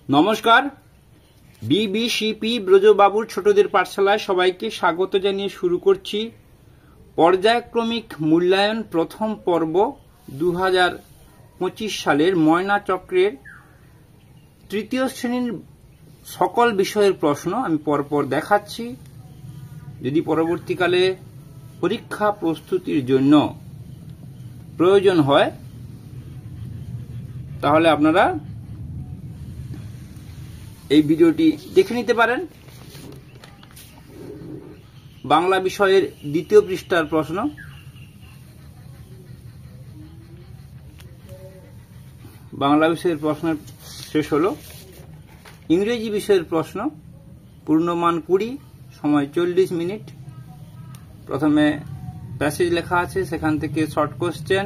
নমস্কার, বিবিসিপি ব্রজবাবুর ছোটদের পাঠশালায় সবাইকে স্বাগত জানিয়ে শুরু করছি পর্যায়ক্রমিক মূল্যায়ন প্রথম পর্ব 2025 সালের ময়না চক্রের তৃতীয় শ্রেণীর সকল বিষয়ের প্রশ্ন আমি পরপর দেখাচ্ছি। যদি পরবর্তীকালে পরীক্ষা প্রস্তুতির জন্য প্রয়োজন হয় তাহলে আপনারা এই ভিডিওটি দেখে নিতে পারেন। বাংলা বিষয়ের দ্বিতীয় পৃষ্ঠার প্রশ্ন, বাংলা বিষয়ের প্রশ্ন শেষ হলো। ইংরেজি বিষয়ের প্রশ্ন, পূর্ণমান 20, সময় 40 মিনিট। প্রথমে প্যাসেজ লেখা আছে, সেখান থেকে শর্ট কোশ্চেন,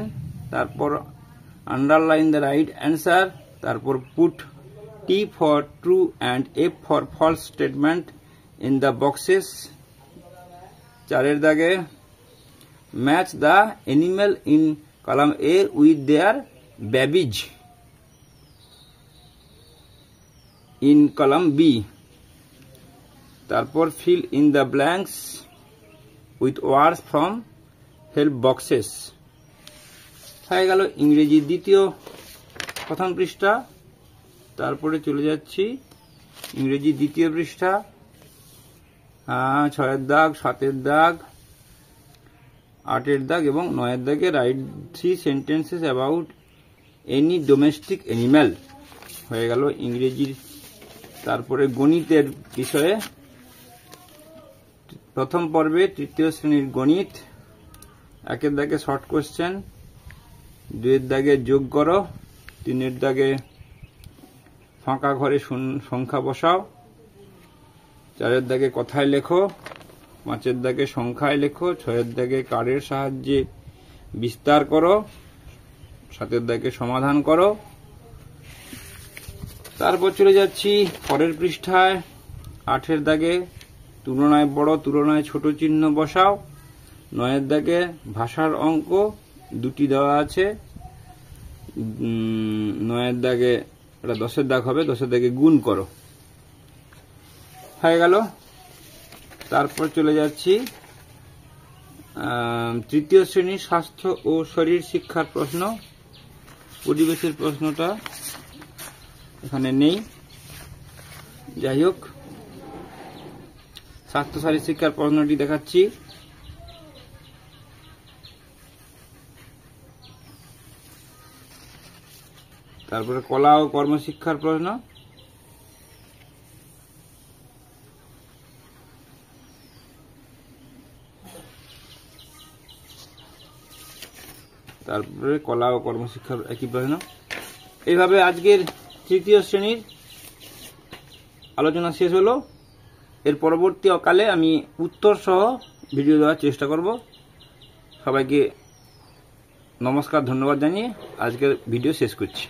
তারপর আন্ডারলাইন দ্য রাইট অ্যান্সার, তারপর put T for true and F for false statement in the boxes. 4 দাগে match the animal in column A with their babies in column B. তারপর fill in the blanks with words from help boxes. হয়ে গেল ইংরেজি দ্বিতীয় প্রথম পৃষ্ঠা। তারপরে চলে যাচ্ছি ইংরেজি দ্বিতীয় পৃষ্ঠা, 6 দাগ, 7 দাগ, 8 দাগ এবং 9 দাগে right 3 sentences about any domestic animal. হয়ে গেল ইংরেজির। তারপরে গণিতের বিষয়ে প্রথম পর্বে তৃতীয় শ্রেণীর গণিত, 1 দাগে শর্ট কোশ্চেন, 2 দাগে যোগ করো, 3 দাগে ফাঁকা ঘরে সংখ্যা বসাও, 4 দাগে কথায় লেখো, 5 দাগে সংখ্যায় লেখো, 6 দাগে কার্ডের সাহায্যে বিস্তার করো, 7 দাগে সমাধান করো। তারপর চলে যাচ্ছি পরের পৃষ্ঠায়, 8 দাগে তুলনায় বড় তুলনায় ছোট চিহ্ন বসাও, 9 দাগে ভাষার অঙ্ক 2টি দেওয়া আছে, 9 দাগে এটা 10 দাগ হবে, 10 দাগে গুণ করো। হয়ে গেল। তারপর চলে যাচ্ছি তৃতীয় শ্রেণীর স্বাস্থ্য ও শরীর শিক্ষার প্রশ্ন। পরিবেশের প্রশ্নটা এখানে নেই, যাই হোক স্বাস্থ্য শরীর শিক্ষার প্রশ্নটি দেখাচ্ছি। তারপরে কলা ও কর্মশিক্ষার প্রশ্ন, তারপরে কলা ও কর্মশিক্ষার একই প্রশ্ন। এইভাবে আজকের তৃতীয় শ্রেণীর আলোচনা শেষ হলো। এর পরবর্তী অকালে আমি উত্তর সহ ভিডিও দেওয়ার চেষ্টা করব। সবাইকে নমস্কার, ধন্যবাদ জানিয়ে আজকের ভিডিও শেষ করছি।